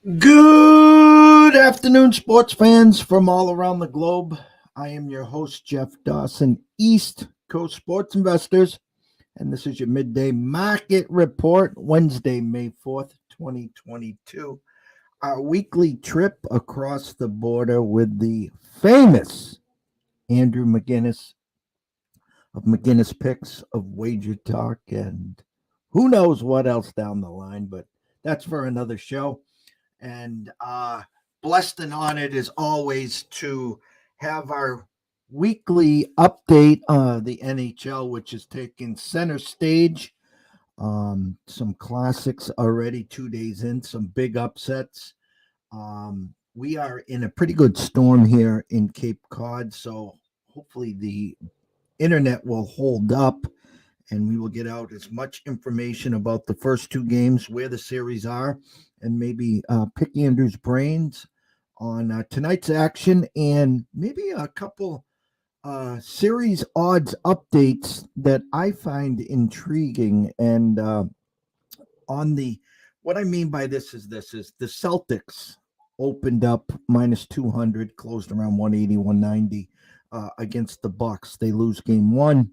Good afternoon, sports fans from all around the globe. I am your host, Jeff Dawson, East Coast Sports Investors, and this is your midday market report, Wednesday, May 4th, 2022. Our weekly trip across the border with the famous Andrew McInnis of McInnis Picks of Wager Talk, and who knows what else down the line, but that's for another show. And blessed and honored as always to have our weekly update the NHL, which is taking center stage. Some classics already 2 days in, some big upsets. We are in a pretty good storm here in Cape Cod, so hopefully the internet will hold up and we will get out as much information about the first two games, where the series are, and maybe pick Andrew's brains on tonight's action and maybe a couple series odds updates that I find intriguing. And on the what I mean by this is the Celtics opened up minus 200, closed around 180, 190 against the Bucks. They lose game one,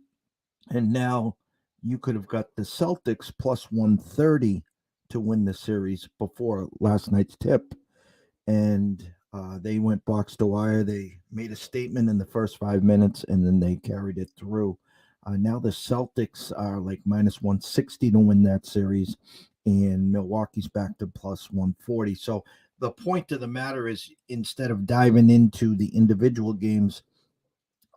and now you could have got the Celtics plus 130 to win the series before last night's tip. And they went box to wire. They made a statement in the first 5 minutes, and then they carried it through. Now the Celtics are like minus 160 to win that series, and Milwaukee's back to plus 140. So the point of the matter is, instead of diving into the individual games,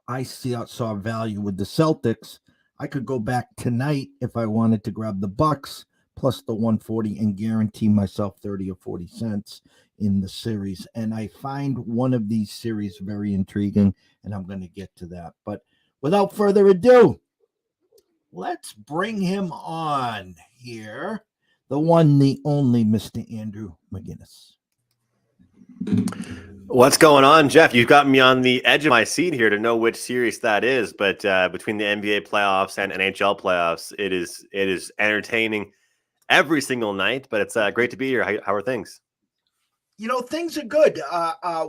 I saw value with the Celtics. I could go back tonight if I wanted to grab the Bucks plus the 140 and guarantee myself 30 or 40 cents in the series. And I find one of these series very intriguing, and I'm going to get to that. But without further ado, let's bring him on here. The one, the only Mr. Andrew McInnis. What's going on, Jeff? You've got me on the edge of my seat here to know which series that is. But between the NBA playoffs and NHL playoffs, it is entertaining every single night. But it's great to be here. How are things? Things are good.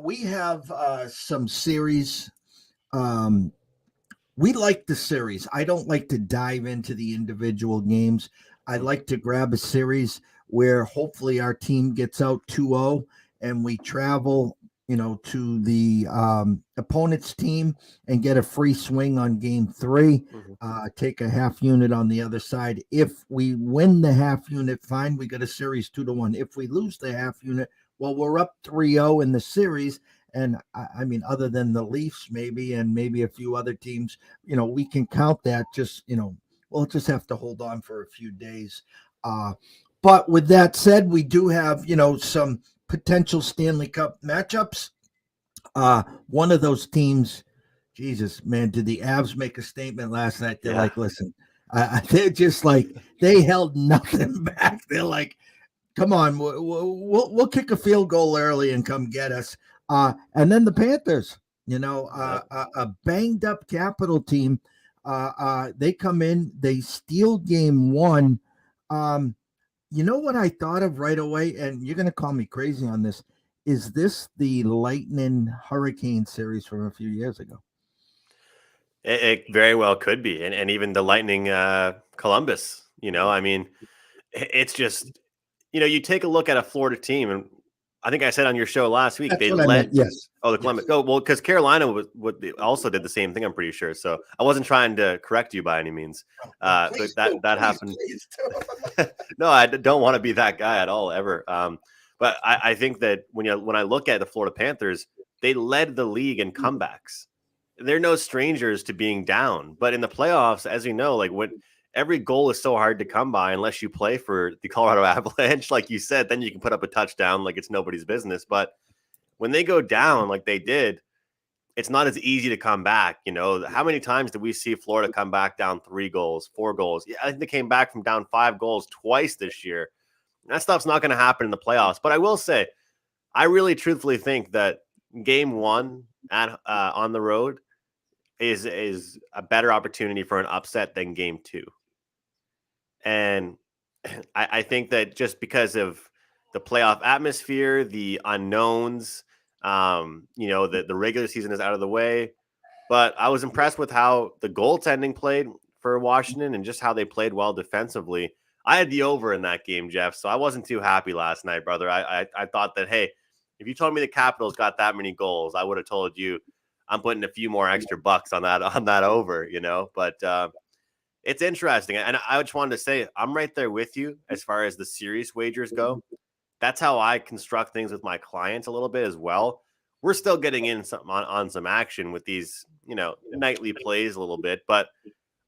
We have some series. We like the series. I don't like to dive into the individual games. I like to grab a series where hopefully our team gets out 2-0 and we travel, to the opponent's team and get a free swing on game 3. Take a half unit on the other side. If we win the half unit, fine, we got a series 2-1. If we lose the half unit, well, we're up 3-0 in the series. And I mean, other than the Leafs, maybe, and maybe a few other teams, we can count that. We'll just have to hold on for a few days. But with that said, we do have, some potential Stanley Cup matchups. One of those teams, Jesus, man, did the Avs make a statement last night? They're like, listen, they're just like, they held nothing back. They're like, come on, we'll kick a field goal early and come get us. And then the Panthers, a banged up Capital team. They come in, they steal game 1. You know what I thought of right away, and you're going to call me crazy on this. Is this the Lightning Hurricane series from a few years ago? It very well could be, and even the Lightning Columbus. I mean, it's just you take a look at a Florida team, and I think I said on your show last week they led. Yes. Oh, the Columbus. Yes. Oh, well, because Carolina also did the same thing. I'm pretty sure. So I wasn't trying to correct you by any means. But that happened. No, I don't want to be that guy at all ever. But I think that when I look at the Florida Panthers, they led the league in comebacks. They're no strangers to being down. But in the playoffs, as you know, every goal is so hard to come by unless you play for the Colorado Avalanche, like you said, then you can put up a touchdown like it's nobody's business. But when they go down like they did, it's not as easy to come back. How many times did we see Florida come back down 3 goals, 4 goals? Yeah, I think they came back from down 5 goals twice this year. That stuff's not going to happen in the playoffs. But I will say, I really truthfully think that game 1 on the road is a better opportunity for an upset than game 2. And I think that just because of the playoff atmosphere, the unknowns. The regular season is out of the way, but I was impressed with how the goaltending played for Washington and just how they played well defensively. I had the over in that game, Jeff, so I wasn't too happy last night, brother. I thought that, hey, if you told me the Capitals got that many goals, I would have told you I'm putting a few more extra bucks on that over, But it's interesting, and I just wanted to say I'm right there with you as far as the serious wagers go. That's how I construct things with my clients a little bit as well. We're still getting in some on some action with these, nightly plays a little bit, but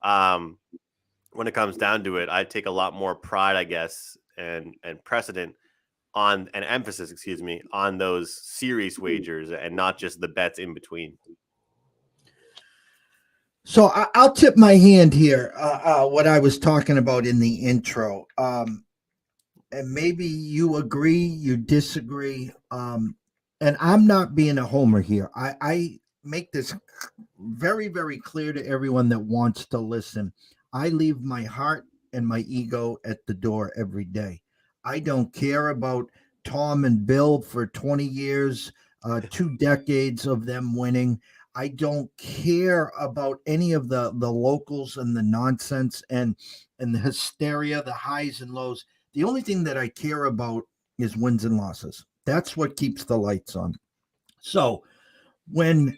when it comes down to it, I take a lot more pride, I guess, and precedent on an emphasis, on those serious wagers and not just the bets in between. So I'll tip my hand here. What I was talking about in the intro, and maybe you agree, you disagree, and I'm not being a homer here. I make this very, very clear to everyone that wants to listen. I leave my heart and my ego at the door every day. I don't care about Tom and Bill for 20 years, 2 decades of them winning. I don't care about any of the locals and the nonsense and the hysteria, the highs and lows. The only thing that I care about is wins and losses. That's what keeps the lights on. So when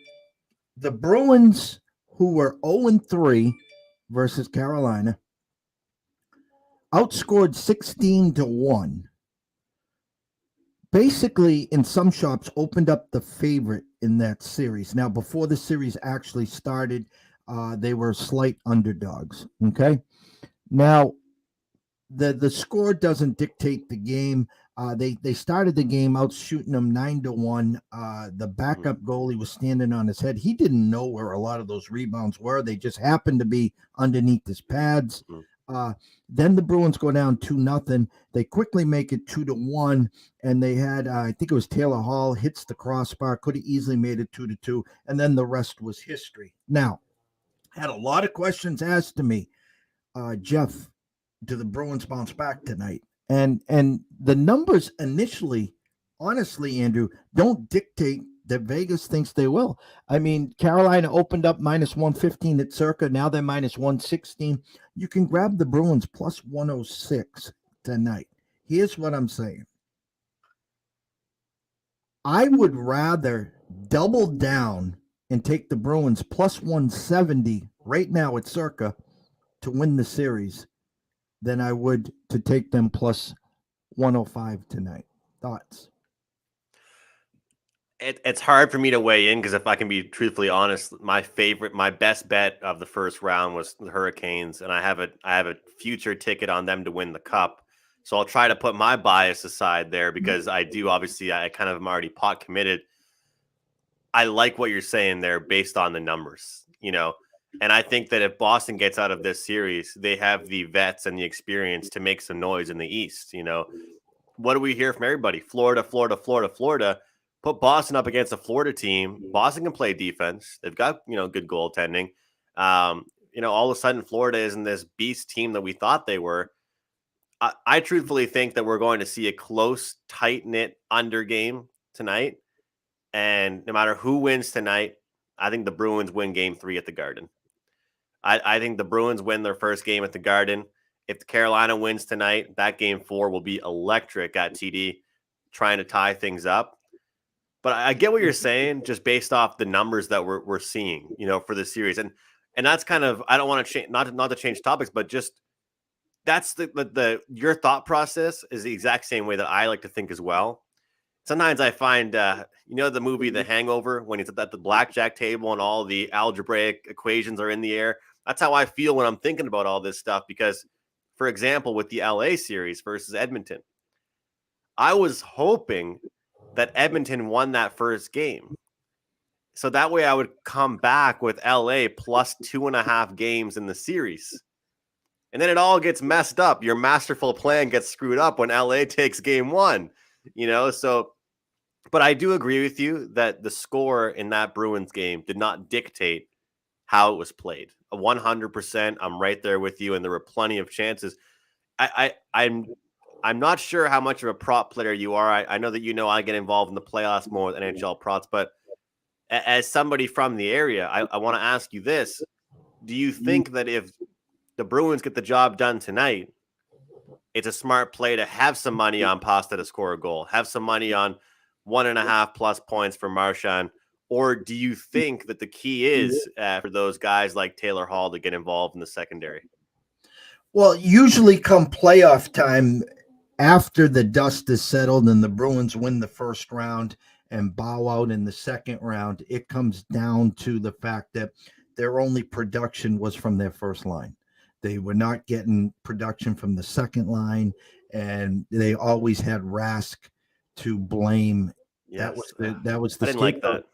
the Bruins, who were 0-3 versus Carolina, outscored 16-1, basically in some shops opened up the favorite in that series. Now, before the series actually started, they were slight underdogs. Okay. Now, the score doesn't dictate the game. They started the game out shooting them 9-1. The backup goalie was standing on his head. He didn't know where a lot of those rebounds were. They just happened to be underneath his pads. Then the Bruins go down 2-0. They quickly make it 2-1, and they had I think it was Taylor Hall hits the crossbar. Could have easily made it 2-2, and then the rest was history. Now, had a lot of questions asked to me, Jeff. Do the Bruins bounce back tonight? And the numbers initially, honestly, Andrew, don't dictate that Vegas thinks they will. I mean, Carolina opened up -115 at Circa. Now they're -116. You can grab the Bruins +106 tonight. Here's what I'm saying. I would rather double down and take the Bruins +170 right now at Circa to win the series than I would to take them +105 tonight. Thoughts? It's hard for me to weigh in because if I can be truthfully honest, my best bet of the first round was the Hurricanes, and I have a future ticket on them to win the Cup. So I'll try to put my bias aside there because I kind of am already pot committed. I like what you're saying there based on the numbers, and I think that if Boston gets out of this series, they have the vets and the experience to make some noise in the East. What do we hear from everybody? Florida. Put Boston up against a Florida team. Boston can play defense. They've got, good goaltending. All of a sudden Florida isn't this beast team that we thought they were. I truthfully think that we're going to see a close, tight-knit under game tonight. And no matter who wins tonight, I think the Bruins win game 3 at the Garden. I think the Bruins win their first game at the Garden. If the Carolina wins tonight, that game 4 will be electric at TD, trying to tie things up. But I get what you're saying, just based off the numbers that we're seeing, for the series, and that's kind of, I don't want to change, not to change topics, but just that's the your thought process is the exact same way that I like to think as well. Sometimes I find, the movie The Hangover, when he's at the blackjack table and all the algebraic equations are in the air. That's how I feel when I'm thinking about all this stuff. Because, for example, with the LA series versus Edmonton, I was hoping that Edmonton won that first game. So that way I would come back with LA plus 2.5 games in the series. And then it all gets messed up. Your masterful plan gets screwed up when LA takes game 1, so. But I do agree with you that the score in that Bruins game did not dictate how it was played. 100%, I'm right there with you, and there were plenty of chances. I'm I'm not sure how much of a prop player you are. I know that I get involved in the playoffs more with NHL props, but as somebody from the area, I want to ask you this. Do you think that if the Bruins get the job done tonight, it's a smart play to have some money on Pasta to score a goal, have some money on 1.5 plus points for Marchand? Or do you think that the key is for those guys like Taylor Hall to get involved in the secondary? Well, usually come playoff time, after the dust is settled and the Bruins win the first round and bow out in the second round, it comes down to the fact that their only production was from their first line. They were not getting production from the second line, and they always had Rask to blame. Yes. That was the I didn't like that.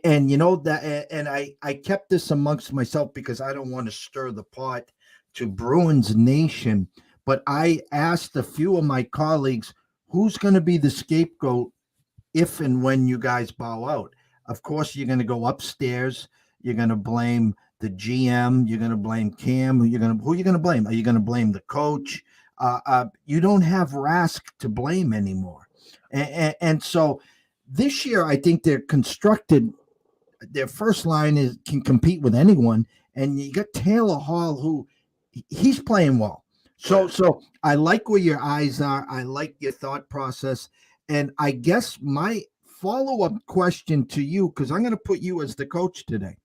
And you know that, and I kept this amongst myself because I don't want to stir the pot to Bruins Nation. But I asked a few of my colleagues, who's going to be the scapegoat if and when you guys bow out? Of course, you're going to go upstairs. You're going to blame the GM. You're going to blame Cam. Who are you going to blame? Are you going to blame the coach? You don't have Rask to blame anymore. And so this year, I think they're constructed. Their first line can compete with anyone. And you got Taylor Hall, who he's playing well. So I like where your eyes are. I like your thought process. And I guess my follow-up question to you, because I'm going to put you as the coach today.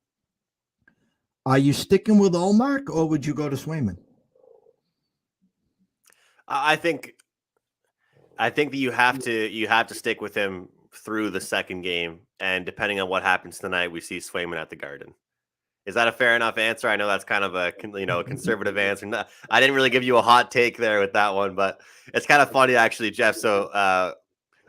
Are you sticking with Ullmark, or would you go to Swayman? I think that you have to stick with him through the second game. And depending on what happens tonight, we see Swayman at the Garden. Is that a fair enough answer? I know that's kind of a conservative answer. I didn't really give you a hot take there with that one, but it's kind of funny actually, Jeff. So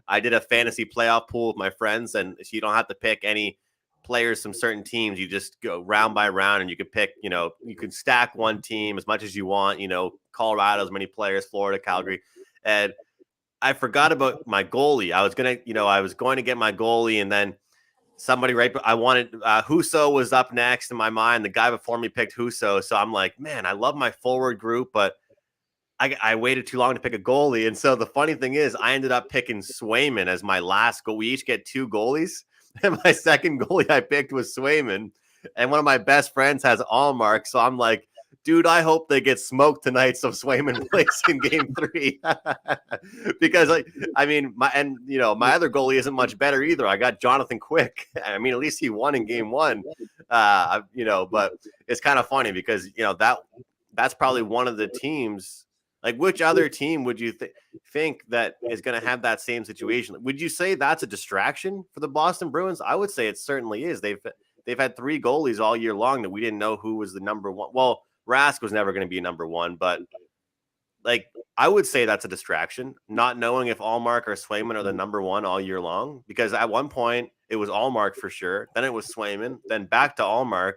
I did a fantasy playoff pool with my friends, and so you don't have to pick any players from certain teams. You just go round by round, and you can pick. You can stack one team as much as you want. Colorado, as many players, Florida, Calgary, and I forgot about my goalie. I was going to get my goalie, and then somebody I wanted Husso was up next in my mind. The guy before me picked Husso. So I'm like, man, I love my forward group, but I waited too long to pick a goalie. And so the funny thing is I ended up picking Swayman as my last goal. We each get 2 goalies. And my second goalie I picked was Swayman. And one of my best friends has Ullmark. So I'm like, dude, I hope they get smoked tonight so Swayman plays in game 3. Because my other goalie isn't much better either. I got Jonathan Quick. I mean, at least he won in game 1. But it's kind of funny because that's probably one of the teams. Like, which other team would you think that is going to have that same situation? Would you say that's a distraction for the Boston Bruins? I would say it certainly is. They've had 3 goalies all year long that we didn't know who was the number one. Well, Rask was never going to be number 1, but I would say that's a distraction, not knowing if Ullmark or Swayman are the number 1 all year long, because at one point it was Ullmark for sure. Then it was Swayman, then back to Ullmark,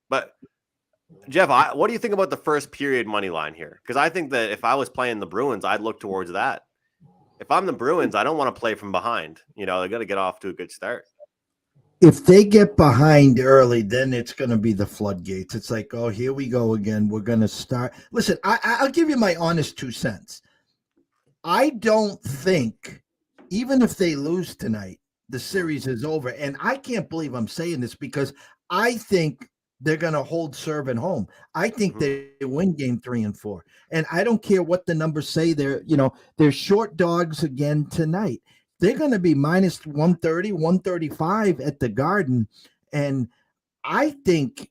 but Jeff, what do you think about the first period money line here? Because I think that if I was playing the Bruins, I'd look towards that. If I'm the Bruins, I don't want to play from behind. They got to get off to a good start. If they get behind early, then it's going to be the floodgates. It's like, oh, here we go again. We're going to start. Listen, I'll give you my honest 2 cents. I don't think, even if they lose tonight, the series is over. And I can't believe I'm saying this because I think they're going to hold serve at home. I think they win game 3 and 4. And I don't care what the numbers say. They're short dogs again tonight. They're going to be minus 130, 135 at the Garden. And I think,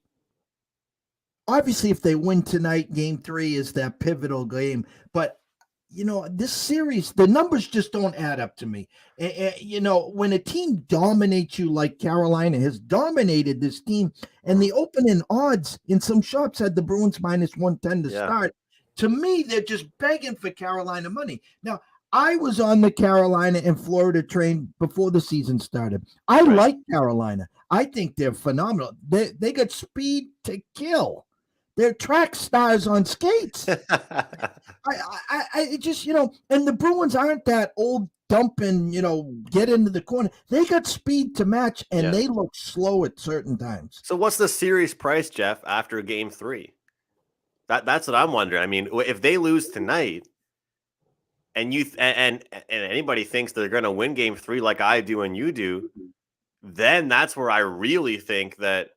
obviously, if they win tonight, game 3 is that pivotal game. But, this series, the numbers just don't add up to me. When a team dominates you like Carolina has dominated this team, and the opening odds in some shops had the Bruins minus 110 to start, to me, they're just begging for Carolina money. Now, I was on the Carolina and Florida train before the season started. I like Carolina. I think they're phenomenal. They got speed to kill. They're track stars on skates. I just, and the Bruins aren't that old dumping, get into the corner. They got speed to match, and they look slow at certain times. So what's the series price, Jeff, after game 3? That's what I'm wondering. I mean, if they lose tonight, and anybody thinks they're going to win Game 3 like I do and you do, then that's where I really think that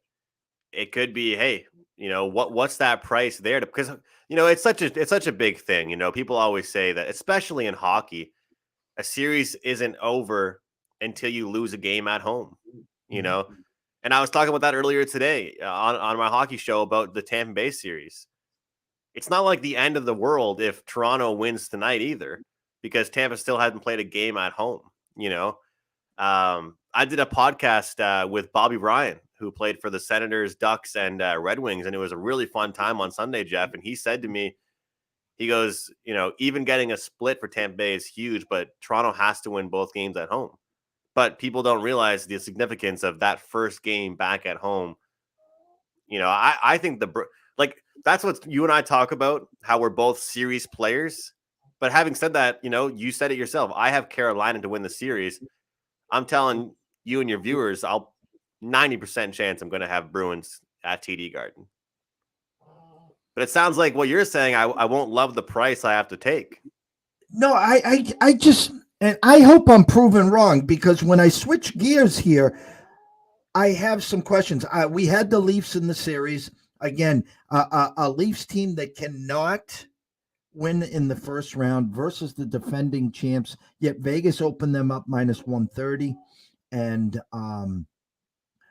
it could be, hey, what's that price there? Because it's such a big thing. People always say that, especially in hockey, a series isn't over until you lose a game at home. And I was talking about that earlier today on my hockey show about the Tampa Bay series. It's not like the end of the world if Toronto wins tonight either, because Tampa still hasn't played a game at home. I did a podcast with Bobby Ryan, who played for the Senators, Ducks, and Red Wings, and it was a really fun time on Sunday, Jeff. And he said to me, he goes, even getting a split for Tampa Bay is huge, but Toronto has to win both games at home. But people don't realize the significance of that first game back at home. I think that's what you and I talk about, how we're both series players. But having said that, you said it yourself. I have Carolina to win the series. I'm telling you and your viewers, 90% chance I'm going to have Bruins at TD Garden. But it sounds like what you're saying, I won't love the price I have to take. No, I just, and I hope I'm proven wrong, because when I switch gears here, I have some questions. We had the Leafs in the series. Again, a Leafs team that cannot win in the first round versus the defending champs, yet Vegas opened them up minus 130, and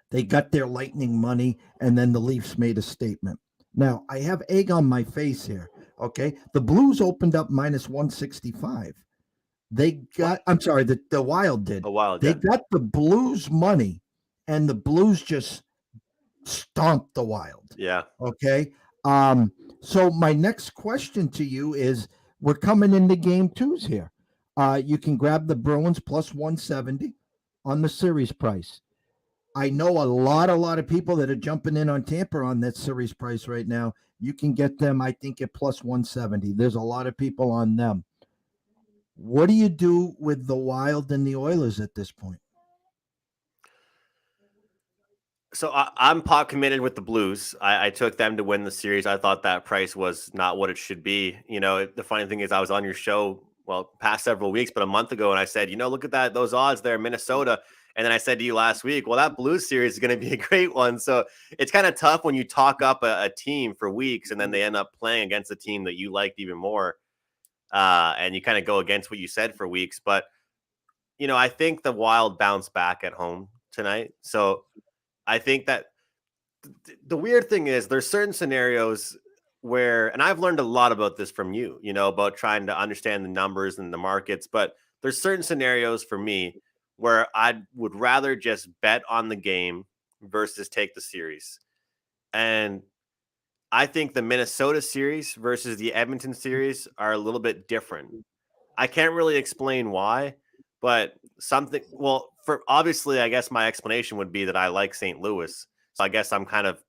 they got their lightning money, and then the Leafs made a statement. Now, I have egg on my face here, okay? The Blues opened up minus 165. I'm sorry, the Wild did. The Wild, they got the Blues money, and the Blues just stomped the Wild. Yeah. Okay. So my next question to you is, we're coming into game twos here. You can grab the Bruins plus 170 on the series price. I know a lot of people that are jumping in on Tampa on that series price right now. You can get them, I think, at plus 170. There's a lot of people on them. What do you do with the Wild and the Oilers at this point? So I'm pot committed with the Blues. I took them to win the series. I thought that price was not what it should be. The funny thing is, I was on your show, past several weeks, but a month ago, and I said, look at those odds there, Minnesota. And then I said to you last week, well, that Blues series is going to be a great one. So it's kind of tough when you talk up a team for weeks and then they end up playing against a team that you liked even more. And you kind of go against what you said for weeks. But, I think the Wild bounce back at home tonight. So I think that the weird thing is, there's certain scenarios where, and I've learned a lot about this from you, about trying to understand the numbers and the markets, but there's certain scenarios for me where I would rather just bet on the game versus take the series. And I think the Minnesota series versus the Edmonton series are a little bit different. I can't really explain why, but for obviously, I guess my explanation would be that I like St. Louis. So I guess I'm kind of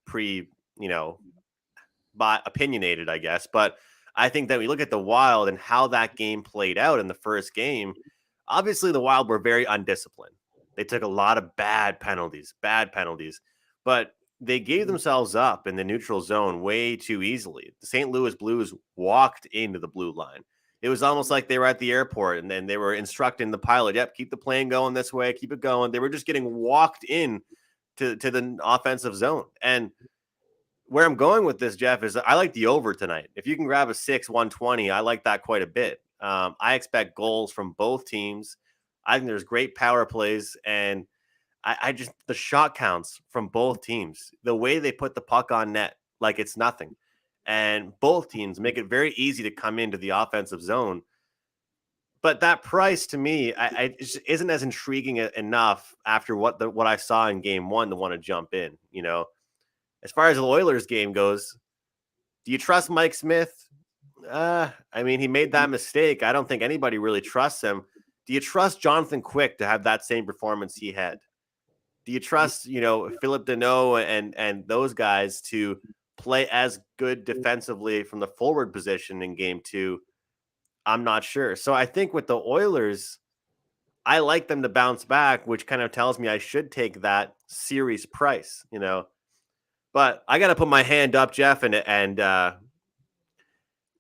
opinionated, I guess. But I think that we look at the Wild and how that game played out in the first game. Obviously, the Wild were very undisciplined. They took a lot of bad penalties, but they gave themselves up in the neutral zone way too easily. The St. Louis Blues walked into the blue line. It was almost like they were at the airport and then they were instructing the pilot, yep, keep the plane going this way, keep it going. They were just getting walked in to the offensive zone. And where I'm going with this, Jeff, is I like the over tonight. If you can grab a 6-120, I like that quite a bit. I expect goals from both teams. I think there's great power plays, and I just, the shot counts from both teams, the way they put the puck on net like it's nothing, and both teams make it very easy to come into the offensive zone. But that price to me, it just isn't as intriguing enough after what I saw in game one to want to jump in. As far as the Oilers game goes, do you trust Mike Smith? He made that mistake. I don't think anybody really trusts him. Do you trust Jonathan Quick to have that same performance he had? Do you trust, Philip Deneau and those guys to play as good defensively from the forward position in game two? I'm not sure. So I think with the Oilers, I like them to bounce back, which kind of tells me I should take that series price, But I got to put my hand up, Jeff, and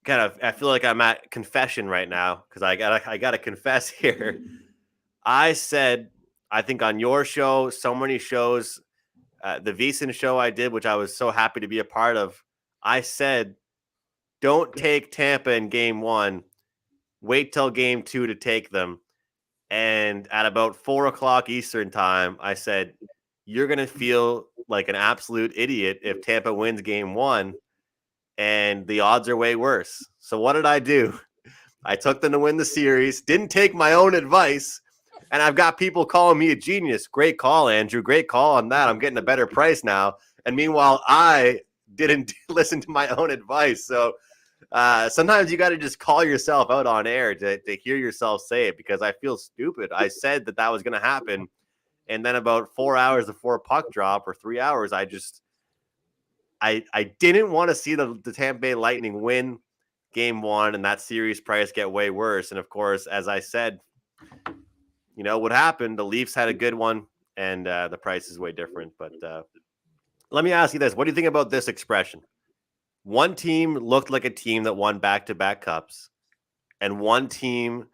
I feel like I'm at confession right now because I gotta confess here. I said, I think on your show, so many shows, the VSiN show I did, which I was so happy to be a part of, I said, don't take Tampa in game 1. Wait till game 2 to take them. And at about 4:00 Eastern time, I said, you're going to feel like an absolute idiot if Tampa wins game 1, and the odds are way worse. So what did I do? I took them to win the series, didn't take my own advice, and I've got people calling me a genius. Great call, Andrew. Great call on that. I'm getting a better price now. And meanwhile, I didn't listen to my own advice. So sometimes you got to just call yourself out on air to hear yourself say it, because I feel stupid. I said that was going to happen. And then about 4 hours before puck drop, or 3 hours, I didn't want to see the Tampa Bay Lightning win game 1 and that series price get way worse. And of course, as I said, you know what happened? The Leafs had a good one, and the price is way different. But let me ask you this. What do you think about this expression? One team looked like a team that won back-to-back cups, and one team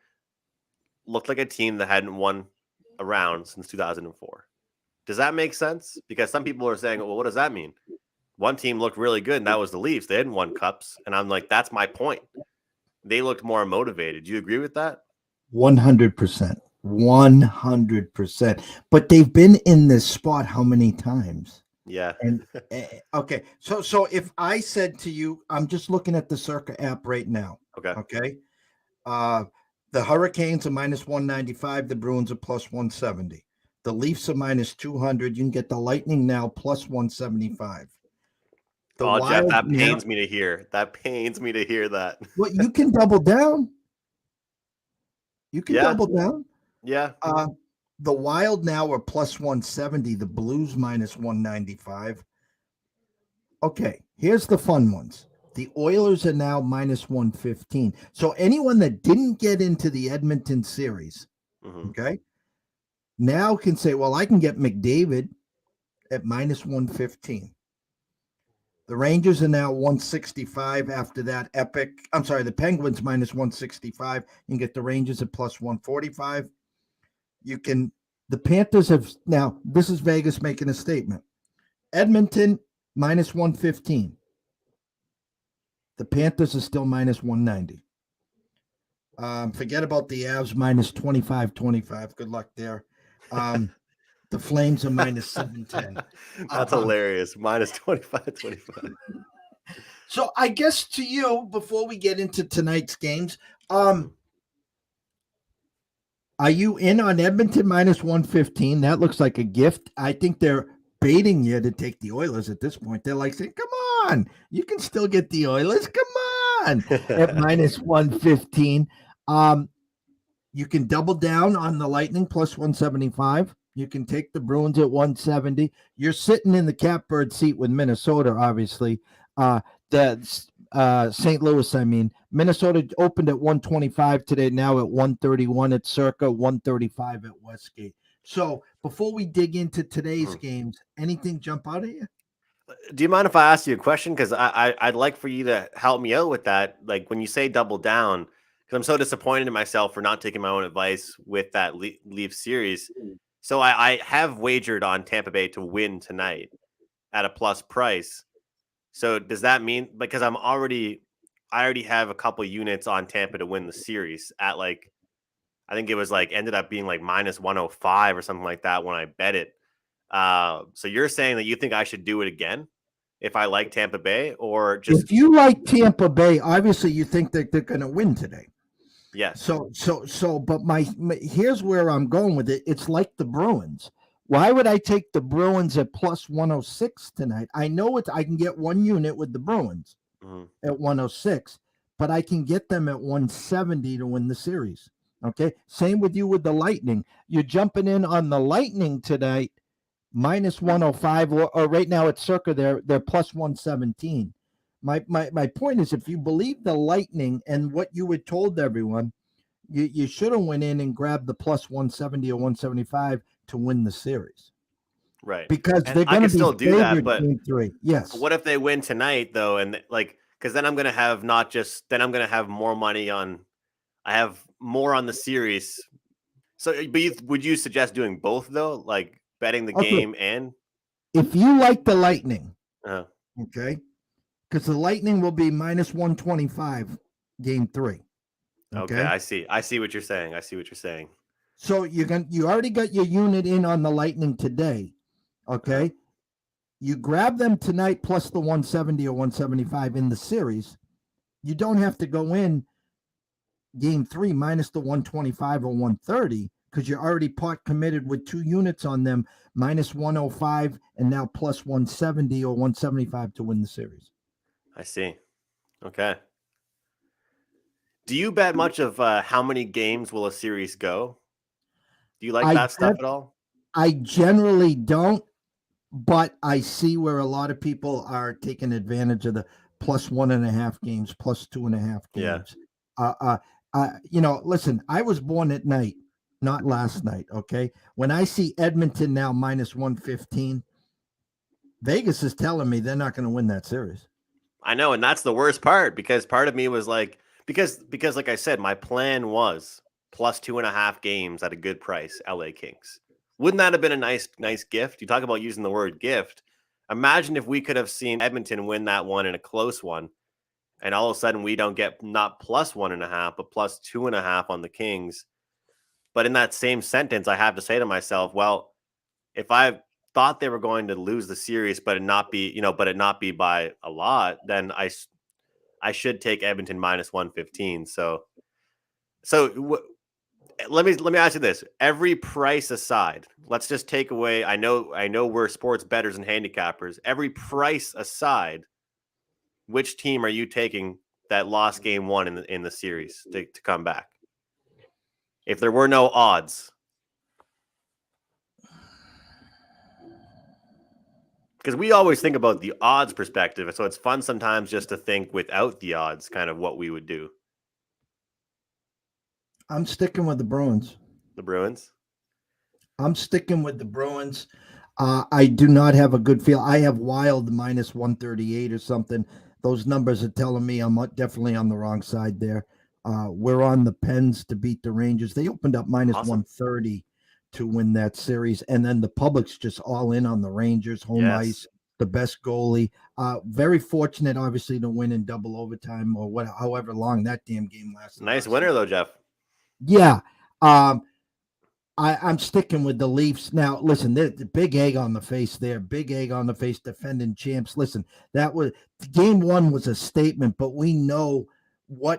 looked like a team that hadn't won a round since 2004. Does that make sense? Because some people are saying, well, what does that mean? One team looked really good, and that was the Leafs. They hadn't won cups. And I'm like, that's my point. They looked more motivated. Do you agree with that? 100%. 100%. But they've been in this spot how many times? Yeah. And okay. So if I said to you, I'm just looking at the Circa app right now. Okay. The Hurricanes are minus 195. The Bruins are plus 170. The Leafs are minus 200. You can get the Lightning now plus 175. Jeff, that pains me to hear. That pains me to hear that. Well, you can double down. You can double down. Yeah. The Wild now are plus 170. The Blues minus 195. Okay, here's the fun ones. The Oilers are now minus 115. So anyone that didn't get into the Edmonton series, okay, now can say, well, I can get McDavid at minus 115. The Rangers are now 165 after that epic. I'm sorry, the Penguins minus 165. You can get the Rangers at plus 145. The Panthers have now, this is Vegas making a statement. Edmonton minus 115. The Panthers are still minus 190. Forget about the Avs minus 25. Good luck there. The Flames are minus 710. That's hilarious. Minus 25. So I guess to you, before we get into tonight's games, are you in on Edmonton minus 115? That looks like a gift. I think they're baiting you to take the Oilers at this point. They're like saying, come on, you can still get the Oilers. Come on, at minus 115. You can double down on the Lightning plus 175. You can take the Bruins at 170. You're sitting in the catbird seat with Minnesota, obviously. St. Louis, Minnesota opened at 125 today, now at 131 at Circa, 135 at Westgate. So before we dig into today's games, anything jump out at you? Do you mind if I ask you a question? Because I'd like for you to help me out with that. Like when you say double down, because I'm so disappointed in myself for not taking my own advice with that Leafs series. So I have wagered on Tampa Bay to win tonight at a plus price. So does that mean, because I already have a couple units on Tampa to win the series at I think it was ended up being minus 105 or something like that when I bet it. So you're saying that you think I should do it again if I like Tampa Bay, or just, if you like Tampa Bay, obviously you think that they're going to win today. Yes. But my here's where I'm going with it. It's like the Bruins. Why would I take the Bruins at plus 106 tonight? I know I can get one unit with the Bruins at 106, but I can get them at 170 to win the series. Okay. Same with you with the Lightning. You're jumping in on the Lightning tonight, minus 105, or right now at Circa, they're plus 117. My point is, if you believe the Lightning and what you had told everyone, you should have went in and grabbed the plus 170 or 175 to win the series. Right. Because they're going to still do that, but Yes. What if they win tonight though? And Because then I'm going to have I'm going to have more money I have more on the series. So, but would you suggest doing both though? Like betting the game and? If you like the Lightning, Uh, okay, because the Lightning will be minus 125 game 3. okay. I see what you're saying. So you already got your unit in on the Lightning today. Okay. You grab them tonight plus the 170 or 175 in the series. You don't have to go in game 3 minus the 125 or 130 because you're already pot committed with 2 units on them minus 105 and now plus 170 or 175 to win the series. I see. Okay. Do you bet much of how many games will a series go? Do you like that stuff at all? I generally don't, but I see where a lot of people are taking advantage of the plus 1.5 games, plus 2.5 games. Yeah. Listen, I was born at night, not last night. Okay. When I see Edmonton now minus 115, Vegas is telling me they're not going to win that series. I know. And that's the worst part because part of me was like, because like I said, my plan was plus 2.5 games at a good price, LA Kings. Wouldn't that have been a nice gift? You talk about using the word gift. Imagine if we could have seen Edmonton win that one in a close one. And all of a sudden we don't get not plus 1.5, but plus 2.5 on the Kings. But in that same sentence, I have to say to myself, well, if I thought they were going to lose the series, but it not be by a lot, then I should take Edmonton minus 115. So let me ask you this: every price aside, let's just take away. I know we're sports bettors and handicappers. Every price aside, which team are you taking that lost game 1 in the series to come back? If there were no odds. Because we always think about the odds perspective. So it's fun sometimes just to think without the odds, kind of what we would do. I'm sticking with the Bruins. The Bruins? I'm sticking with the Bruins. I do not have a good feel. I have Wild minus 138 or something. Those numbers are telling me I'm definitely on the wrong side there. We're on the Pens to beat the Rangers. They opened up minus 130 to win that series. And then the public's just all in on the Rangers, home ice, the best goalie. Very fortunate, obviously, to win in double overtime or however long that damn game lasted. Nice winner, though, Jeff. Yeah. I'm sticking with the Leafs. Now, listen, the big egg on the face there. Big egg on the face, defending champs. Listen, that was game 1 was a statement, but we know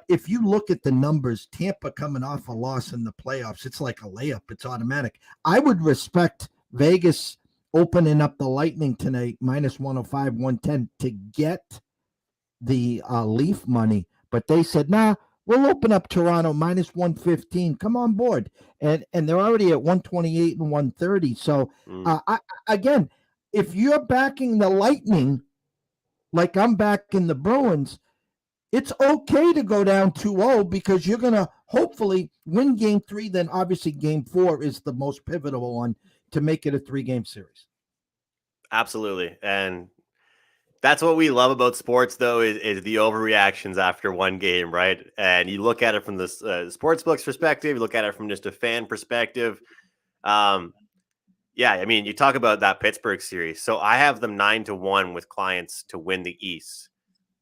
if you look at the numbers, Tampa coming off a loss in the playoffs, it's like a layup. It's automatic. I would respect Vegas opening up the Lightning tonight, minus 105, 110 to get the Leaf money. But they said, nah, we'll open up Toronto minus 115. Come on board. And they're already at 128 and 130. So, again, if you're backing the Lightning like I'm backing the Bruins, it's okay to go down 2-0 because you're going to hopefully win game 3. Then obviously game 4 is the most pivotal one to make it a 3-game series. Absolutely. And that's what we love about sports, though, is the overreactions after one game, right? And you look at it from the sportsbook's perspective, you look at it from just a fan perspective. Yeah, I mean, you talk about that Pittsburgh series. So I have them 9-1 with clients to win the East,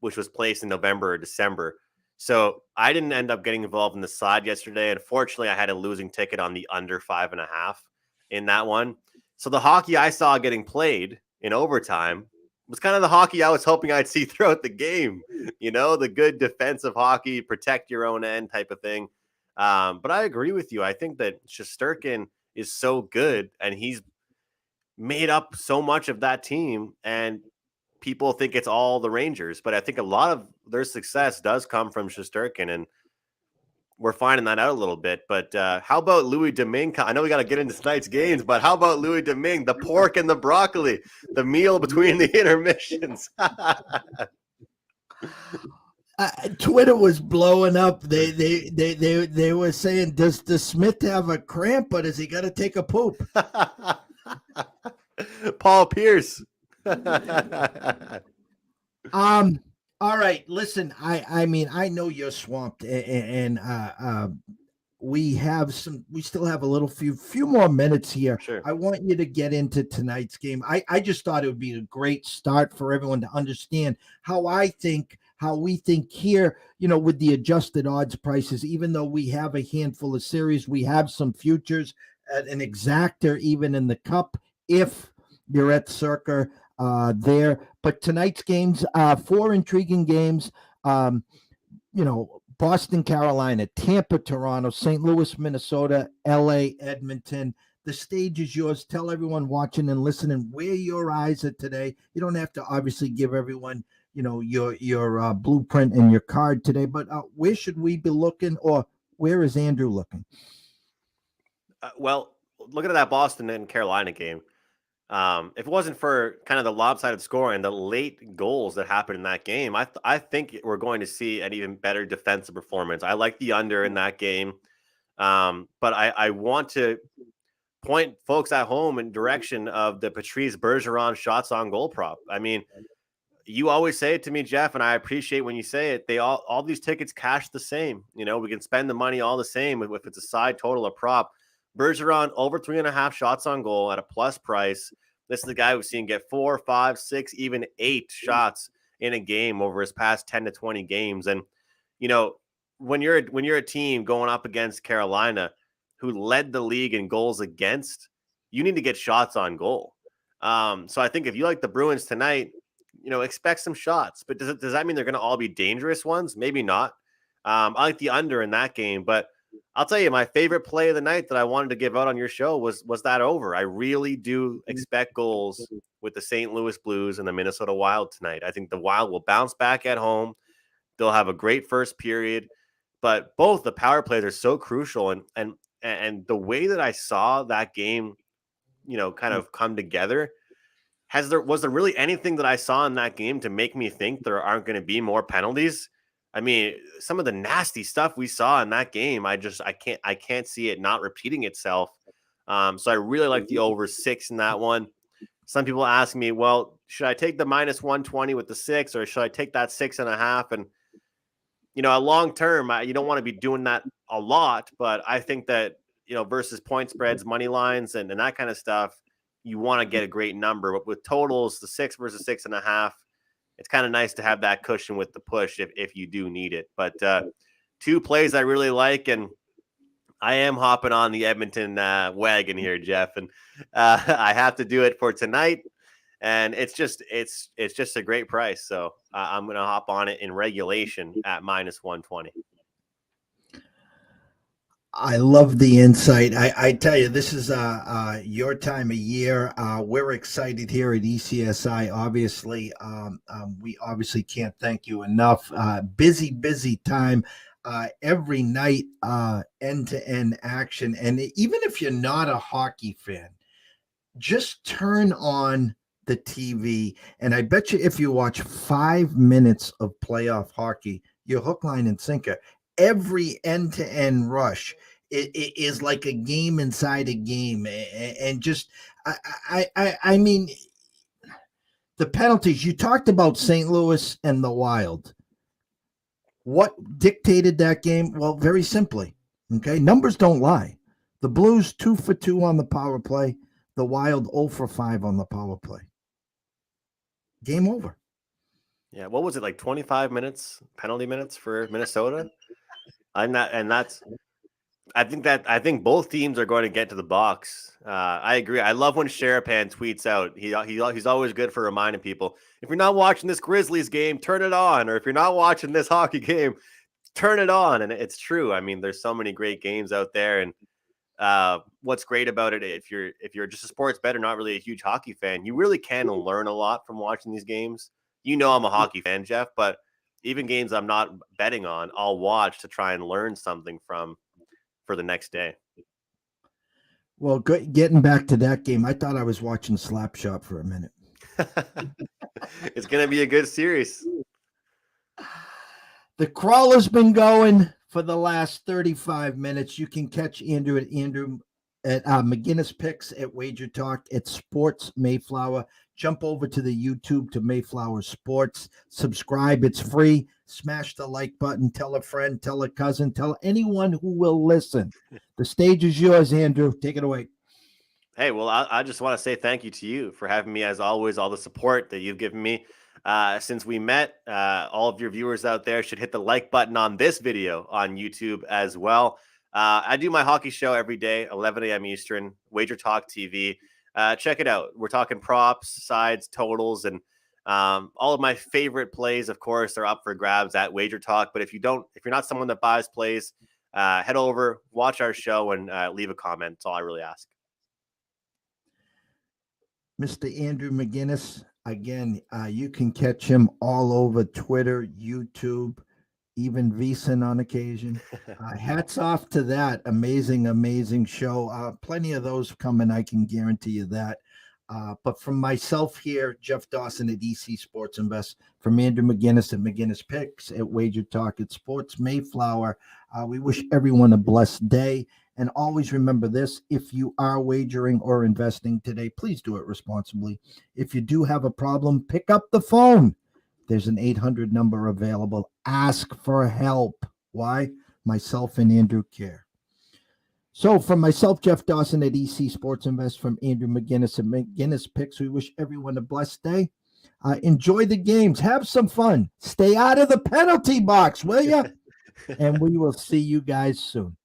which was placed in November or December. So I didn't end up getting involved in the side yesterday. Unfortunately, I had a losing ticket on the under 5.5 in that one. So the hockey I saw getting played in overtime was kind of the hockey I was hoping I'd see throughout the game. You know, the good defensive hockey, protect your own end type of thing. But I agree with you. I think that Shesterkin is so good, and he's made up so much of that team. And people think it's all the Rangers, but I think a lot of their success does come from Shesterkin, and we're finding that out a little bit. But how about Louis Domingue? I know we got to get into tonight's games, but how about Louis Domingue, the pork and the broccoli, the meal between the intermissions? Twitter was blowing up. They were saying, does Smith have a cramp, or does he got to take a poop? Paul Pierce. All right, listen. I mean, I know you're swamped, and we have some. We still have a few more minutes here. Sure. I want you to get into tonight's game. I just thought it would be a great start for everyone to understand how we think here. You know, with the adjusted odds prices, even though we have a handful of series, we have some futures at an exactor, even in the cup. If you're at Circa there, but tonight's games, four intriguing games. Boston, Carolina, Tampa, Toronto, St. Louis, Minnesota, LA, Edmonton. The stage is yours. Tell everyone watching and listening where your eyes are today. You don't have to obviously give everyone, your blueprint and your card today, but where should we be looking, or where is Andrew looking? Well, looking at that Boston and Carolina game, if it wasn't for kind of the lopsided scoring, the late goals that happened in that game, I think we're going to see an even better defensive performance. I like the under in that game, but I want to point folks at home in direction of the Patrice Bergeron shots on goal prop. I mean, you always say it to me, Jeff, and I appreciate when you say it. They all these tickets cash the same. We can spend the money all the same if it's a side total or prop. Bergeron over 3.5 shots on goal at a plus price. This is the guy we've seen get 4, 5, 6, even 8 shots in a game over his past 10 to 20 games. And when you're a team going up against Carolina, who led the league in goals against, you need to get shots on goal. So I think if you like the Bruins tonight, expect some shots. But does that mean they're going to all be dangerous ones? Maybe not. I like the under in that game, but I'll tell you, my favorite play of the night that I wanted to give out on your show was that over. I really do expect goals with the St. Louis Blues and the Minnesota Wild tonight. I think the Wild will bounce back at home. They'll have a great first period, but both the power plays are so crucial. And the way that I saw that game, kind of come together, was there really anything that I saw in that game to make me think there aren't going to be more penalties? I mean, some of the nasty stuff we saw in that game, I can't see it not repeating itself. So I really like the over 6 in that one. Some people ask me, well, should I take the minus 120 with the 6, or should I take that 6.5? And a long term, you don't want to be doing that a lot, but I think that versus point spreads, money lines, and that kind of stuff, you want to get a great number. But with totals, the 6 versus 6.5. It's kind of nice to have that cushion with the push if you do need it. But 2 plays I really like, and I am hopping on the Edmonton wagon here, Jeff, and I have to do it for tonight. And it's just a great price, so I'm going to hop on it in regulation at minus 120. I love the insight. I tell you, this is your time of year. We're excited here at ECSI. Obviously, we obviously can't thank you enough. Busy time every night, end-to-end action. And even if you're not a hockey fan, just turn on the TV, and I bet you if you watch 5 minutes of playoff hockey, you're hook, line, and sinker. Every end-to-end rush it is like a game inside a game, and just I mean, the penalties. You talked about St. Louis and the Wild. What dictated that game? Well, very simply, okay, numbers don't lie. The Blues 2 for 2 on the power play. The Wild 0 for 5 on the power play. Game over. Yeah, what was it, like 25 minutes penalty minutes for Minnesota? I think both teams are going to get to the box. I agree. I love when Sharapan tweets out. He's always good for reminding people, if you're not watching this Grizzlies game, turn it on, or if you're not watching this hockey game, turn it on. And it's true. I mean, there's so many great games out there, and what's great about it, if you're just a sports bettor, not really a huge hockey fan, you really can learn a lot from watching these games. I'm a hockey fan, Jeff, but even games I'm not betting on, I'll watch to try and learn something from for the next day. Well, getting back to that game, I thought I was watching Slapshot for a minute. It's going to be a good series. The crawler's been going for the last 35 minutes. You can catch Andrew at McInnis Picks at Wager Talk at Sports Mayflower. jump over to the YouTube to Mayflower Sports. Subscribe. It's free. Smash the like button. Tell a friend, tell a cousin, tell anyone who will listen. The stage is yours, Andrew. Take it away. Hey, well, I just want to say thank you to you for having me, as always, all the support that you've given me since we met. All of your viewers out there should hit the like button on this video on YouTube as well. I do my hockey show every day, 11 a.m. Eastern, Wager Talk TV. Check it out. We're talking props, sides, totals, and all of my favorite plays, of course, are up for grabs at Wager Talk. But if you're not someone that buys plays, head over, watch our show, and leave a comment. That's all I really ask. Mr. Andrew McInnis, again, you can catch him all over Twitter, YouTube, even VSiN on occasion. Hats off to that. Amazing show. Plenty of those coming, I can guarantee you that. But from myself here, Jeff Dawson at EC Sports Invest, from Andrew McInnis at McInnis Picks, at Wager Talk, at Sports Mayflower, we wish everyone a blessed day. And always remember this: if you are wagering or investing today, please do it responsibly. If you do have a problem, pick up the phone. There's an 800 number available. Ask for help. Why? Myself and Andrew care. So from myself, Jeff Dawson at EC Sports Invest, from Andrew McInnis at McInnis Picks, we wish everyone a blessed day. Enjoy the games. Have some fun. Stay out of the penalty box, will you? And we will see you guys soon.